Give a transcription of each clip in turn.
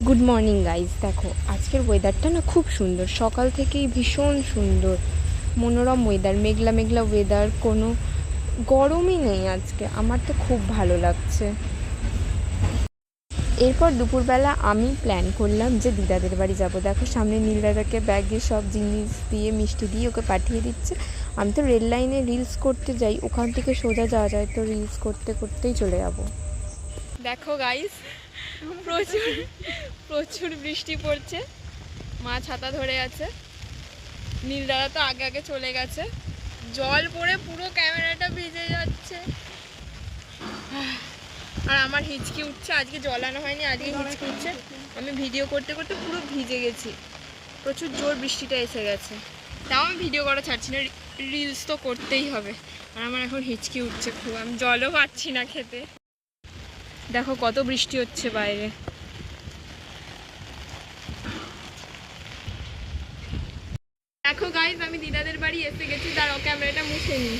Good morning guys. দেখো আজকের ওয়েদারটা না খুব সুন্দর, সকাল থেকেই ভীষণ সুন্দর মনোরম ওয়েদার, মেঘলা মেঘলা ওয়েদার, কোনো গরমই নেই আজকে। আমার তো খুব ভালো লাগছে। এরপর দুপুরবেলা আমি প্ল্যান করলাম যে দিদাদের বাড়ি যাব। দেখো সামনে নীল দাদাকে ব্যাগে সব জিনিস দিয়ে মিষ্টি দিয়ে ওকে পাঠিয়ে দিচ্ছে। আমি তো রেল লাইনে রিলস করতে যাই, ওখান থেকে সোজা যাওয়া যায়, তো রিলস করতে করতেই চলে যাব। দেখো গাইস, প্রচুর প্রচুর বৃষ্টি পড়ছে। মা ছাতা ধরে আছে, নীল দাদা তো আগে আগে চলে গেছে। জল পড়ে পুরো ক্যামেরাটা ভিজে যাচ্ছে আর আমার হিচকি উঠছে। আজকে জল আনা হয়নি, আজকে হিচকি উঠছে। আমি ভিডিও করতে করতে পুরো ভিজে গেছি, প্রচুর জোর বৃষ্টিটা এসে গেছে। তাও আমি ভিডিও করা ছাড়ছি না, রিলস তো করতেই হবে। আর আমার এখন হিচকি উঠছে খুব, আমি জলও পাচ্ছি না খেতে। দেখো কত বৃষ্টি হচ্ছে বাইরে। দেখো গাইস, আমি দিদাদের বাড়ি এসে গেছি। দাঁড়াও ক্যামেরাটা মুছে নিই।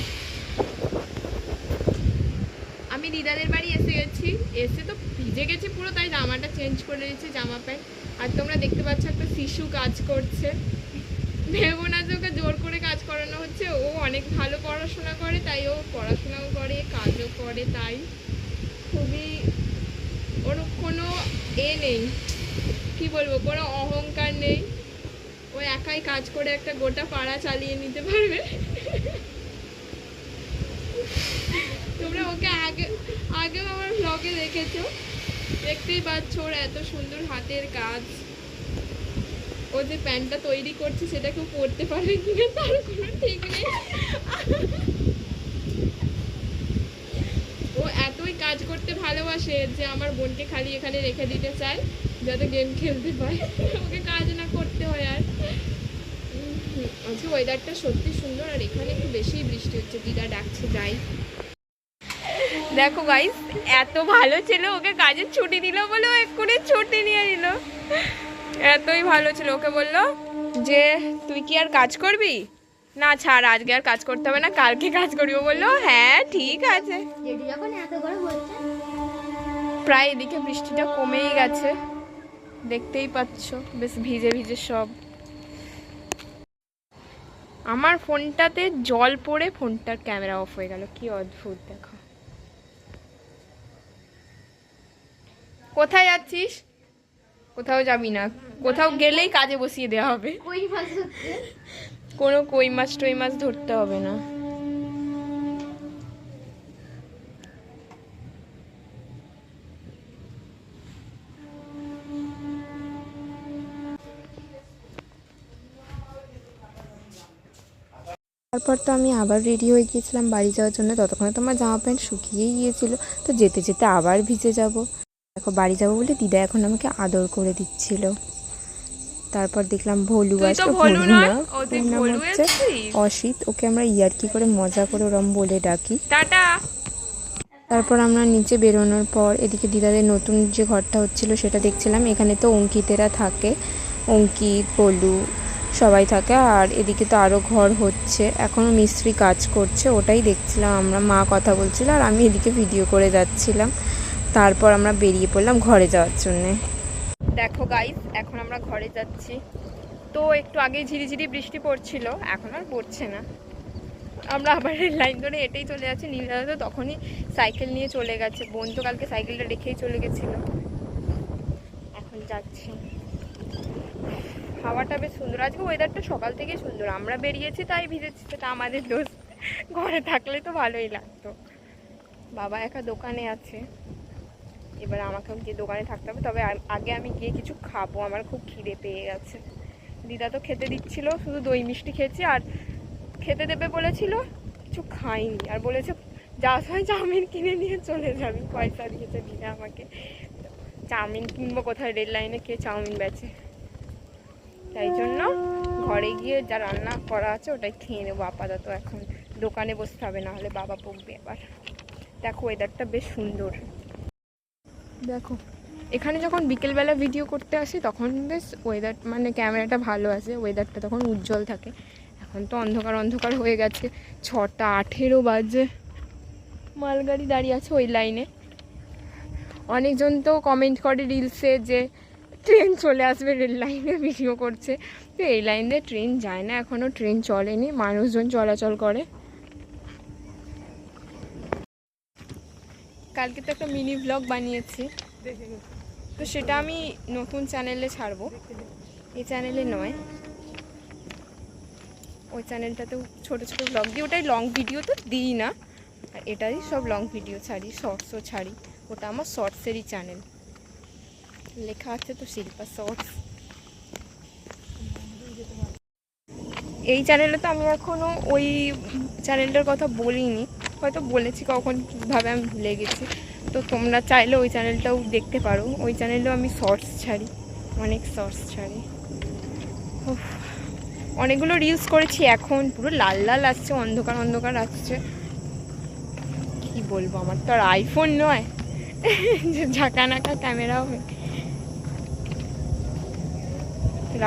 আমি দিদাদের বাড়ি এসে গেছি, এসে তো ভিজে গেছি পুরো, তাই জামাটা চেঞ্জ করে দিয়েছি, জামা প্যান্ট। আর তোমরা দেখতে পাচ্ছ একটা শিশু কাজ করছে। ভেবো না যে ওকে জোর করে কাজ করানো হচ্ছে, ও অনেক ভালো পড়াশোনা করে, তাই ও পড়াশোনাও করে কাজও করে, তাই খুবই ওর কোনো নেই, কি বলবো, কোনো অহংকার নেই। ও একাই কাজ করে একটা গোটা পাড়া চালিয়ে নিতে পারবে। তোমরা ওকে আগেও আমার ব্লগে দেখেছো, দেখতেই পাচ্ছ ওর এত সুন্দর হাতের কাজ। ও যে প্যান্টটা তৈরি করছে সেটা কেউ পরতে পারবে কিনা তার কোনো ঠিক নেই। ও এতই কাজ করতে ভালোবাসে যে আমার বোনকে খালি এখানে রেখে দিতে চায় যাতে গেম খেলতে পায়, ওকে কাজ না করতে হয়। আর আজকে ওয়েদারটা সত্যি সুন্দর, আর এখানে একটু বেশিই বৃষ্টি হচ্ছে। দিদা ডাকছে যাই। দেখো গাইস, এত ভালো ছিল, ওকে কাজের ছুটি দিল বলে ও এক্ষুনি ছুটি নিয়ে নিল। এতই ভালো ছিল, ওকে বললো যে তুই কি আর কাজ করবি না, ছাড় আজকে আর কাজ করতে হবে না, কালকে কাজ করবি। ও বললো হ্যাঁ ঠিক আছে। প্রায় এদিকে বৃষ্টিটা কমেই গেছে, দেখতেই পাচ্ছ বেশ ভিজে ভিজে সব। আমার ফোনটাতে জল পড়ে ফোনটার ক্যামেরা অফ হয়ে গেল, কি অদ্ভুত। দেখো কোথায় যাচ্ছিস? কোথাও যাবি না, কোথাও গেলেই কাজে বসিয়ে দেওয়া হবে। কোনো কই মাছ টই মাছ ধরতে হবে না। তারপর তো আমি আবার রেডি হয়ে গিয়েছিলাম বাড়ি যাওয়ার জন্য। ততক্ষণে তোমার জামা প্যান্ট শুকিয়েই গিয়েছিল, তো যেতে যেতে আবার ভিজে যাব। দেখো বাড়ি যাবো বলে দিদা এখন আমাকে আদর করে দিচ্ছিল। তারপর দেখলাম ভলু আসলো, ভলু না, ওর নাম হচ্ছে অসিত। ওকে আমরা ইয়ার্কি করে মজা করে ওরম বলে ডাকি। টাটা। তারপর আমরা নিচে বেরোনোর পর এদিকে দিদাদের নতুন যে ঘরটা হচ্ছিল সেটা দেখছিলাম। এখানে তো অঙ্কিতেরা থাকে, অঙ্কিত ভলু সবাই থাকে। আর এদিকে তো আরও ঘর হচ্ছে, এখনও মিস্ত্রি কাজ করছে, ওটাই দেখছিলাম আমরা। মা কথা বলছিল আর আমি এদিকে ভিডিও করে যাচ্ছিলাম। তারপর আমরা বেরিয়ে পড়লাম ঘরে যাওয়ার জন্যে। দেখো গাইস, এখন আমরা ঘরে যাচ্ছি। তো একটু আগে ঝিরিঝিরি বৃষ্টি পড়ছিল, এখন আর পড়ছে না। আমরা আবার রেল লাইন ধরে এটাই চলে যাচ্ছি। নীল দাদা তো তখনই সাইকেল নিয়ে চলে গেছে, বোন তো কালকে সাইকেলটা রেখেই চলে গেছিল। এখন যাচ্ছি, হাওয়াটা বেশ সুন্দর, আজকে ওয়েদারটা সকাল থেকে সুন্দর। আমরা বেরিয়েছি তাই ভিজেছি, সেটা আমাদের দোষ। ঘরে থাকলে তো ভালোই লাগতো। বাবা একা দোকানে আছে, এবার আমাকেও গিয়ে দোকানে থাকতে হবে। তবে আগে আমি গিয়ে কিছু খাবো, আমার খুব খিদে পেয়ে গেছে। দিদা তো খেতে দিচ্ছিল, শুধু দই মিষ্টি খেয়েছি, আর খেতে দেবে বলেছিল, কিছু খাইনি। আর বলেছে যাওয়ার সময় চাউমিন কিনে নিয়ে চলে যাবি, পয়সা দিয়েছে দিদা আমাকে। চাউমিন কিনবো কোথায়, রেল লাইনে কে চাউমিন বেচে, তাই জন্য ঘরে গিয়ে যা রান্না করা আছে ওটাই খেয়ে নেবো আপাতত। এখন দোকানে বসতে হবে, না হলে বাবা বকবে আবার। দেখো ওয়েদারটা বেশ সুন্দর। দেখো এখানে যখন বিকেলবেলা ভিডিও করতে আসি তখন বেশ ওয়েদার মানে ক্যামেরাটা ভালো আসে, ওয়েদারটা তখন উজ্জ্বল থাকে। এখন তো অন্ধকার অন্ধকার হয়ে গেছে, 6:18 বাজে। মালগাড়ি দাঁড়িয়ে আছে ওই লাইনে। অনেকজন তো কমেন্ট করে রিলসে যে ট্রেন চলে আসবে, রেল লাইনে ভিডিও করছে। তো এই লাইন দিয়ে ট্রেন যায় না, এখনও ট্রেন চলেনি, মানুষজন চলাচল করে। কালকে তো একটা মিনি ব্লগ বানিয়েছি, তো সেটা আমি নতুন চ্যানেলে ছাড়বো, এই চ্যানেলে নয়। ওই চ্যানেলটাতেও ছোটো ছোটো ব্লগ দিই, ওটাই লং ভিডিও তো দিই না, আর এটাই সব লং ভিডিও ছাড়ি, শর্টসও ছাড়ি। ওটা আমার শর্টসেরই চ্যানেল, লেখা আছে তো শিল্পা শর্টস। এই চ্যানেলে তো আমি এখনও ওই চ্যানেলটার কথা বলিনি, হয়তো বলেছি কখন কীভাবে আমি ভুলে গেছি। তো তোমরা চাইলে ওই চ্যানেলটাও দেখতে পারো, ওই চ্যানেলেও আমি শর্টস ছাড়ি, অনেক শর্টস ছাড়ি। অনেকগুলো রিলস করেছি, এখন পুরো লাল লাল আসছে, অন্ধকার অন্ধকার আসছে, কি বলবো, আমার তো আর আইফোন নয় যে ঝাঁকানাকা ক্যামেরা হবে।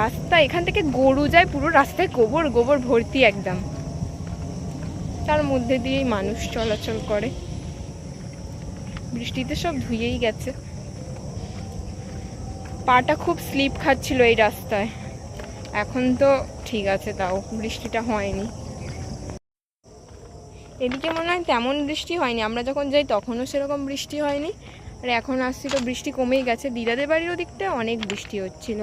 রাস্তা এখান থেকে গরু যায়, পুরো রাস্তায় গোবর গোবর ভর্তি একদম, তার মধ্যে দিয়েই মানুষ চলাচল করে। বৃষ্টিতে সব ধুয়েই গেছে, পাটা খুব স্লিপ খাচ্ছিল এই রাস্তায়, এখন তো ঠিক আছে, তাও বৃষ্টিটা হয়নি। এদিকে মনে হয় তেমন বৃষ্টি হয়নি, আমরা যখন যাই তখনও সেরকম বৃষ্টি হয়নি, আর এখন আসছি তো বৃষ্টি কমেই গেছে। দিদাদের বাড়ির ওদিকটা অনেক বৃষ্টি হচ্ছিল,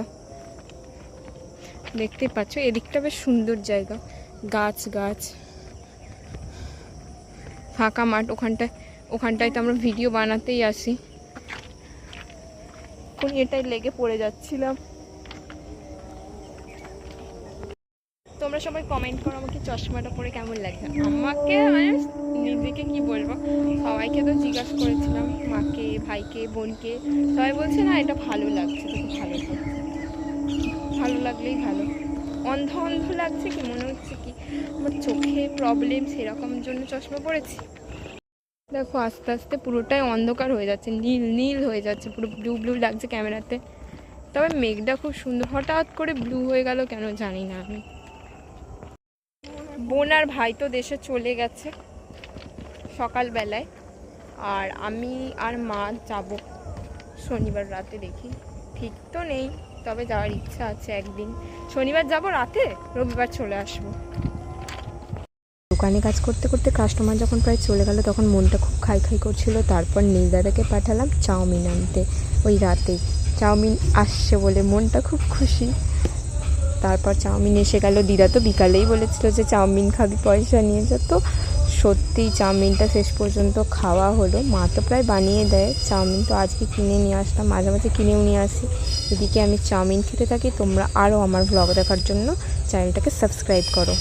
দেখতে পাচ্ছ। এদিকটা বেশ সুন্দর জায়গা, গাছ গাছ, ফাঁকা মাঠ, ওখানটায় তো আমরা ভিডিও বানাতেই আসি। এখন এটাই লেগে পড়ে যাচ্ছিলাম। তোমরা সবাই কমেন্ট করো আমাকে চশমাটা পরে কেমন লাগছে। আমাকে মানে নিজেকে কি বলবো, সবাইকে তো জিজ্ঞাসা করেছিলাম, মাকে, ভাইকে, বোনকে, সবাই বলছে না এটা ভালো লাগছে, তো ভালো লাগছে, ভালো লাগলেই ভালো। অন্ধ অন্ধ লাগছে কি, মনে হচ্ছে কি আমার চোখে প্রবলেম, সেরকম জন্য চশমা পরেছি। দেখো আস্তে আস্তে পুরোটাই অন্ধকার হয়ে যাচ্ছে, নীল নীল হয়ে যাচ্ছে, পুরো ব্লু ব্লু লাগছে ক্যামেরাতে। তবে মেঘটা খুব সুন্দর, হঠাৎ করে ব্লু হয়ে গেল কেন জানি না আমি। বোন আর ভাই তো দেশে চলে গেছে সকালবেলায়, আর আমি আর মা যাব শনিবার রাতে, দেখি ঠিক তো নেই, তবে যাওয়ার ইচ্ছা আছে একদিন। শনিবার যাব রাতে, রবিবার চলে আসবো। দোকানে কাজ করতে করতে কাস্টমার যখন প্রায় চলে গেল তখন মনটা খুব খাই খাই করছিল। তারপর নীলদাদাকে পাঠালাম চাউমিন আনতে, ওই রাতেই চাউমিন আসছে বলে মনটা খুব খুশি। তারপর চাউমিন এসে গেল, দিদা তো বিকালেই বলেছিল যে চাউমিন খাবি, পয়সা নিয়ে যা। তো সত্যিই চাউমিনটা শেষ পর্যন্ত খাওয়া হলো। মা তো প্রায় বানিয়ে দেয় চাউমিন, তো আজকে কিনে নিয়ে আসলাম, মাঝে মাঝে কিনেও নিয়ে আসি। এদিকে আমি চাউমিন খেতে থাকি। তোমরা আরও আমার ব্লগ দেখার জন্য চ্যানেলটাকে সাবস্ক্রাইব করো।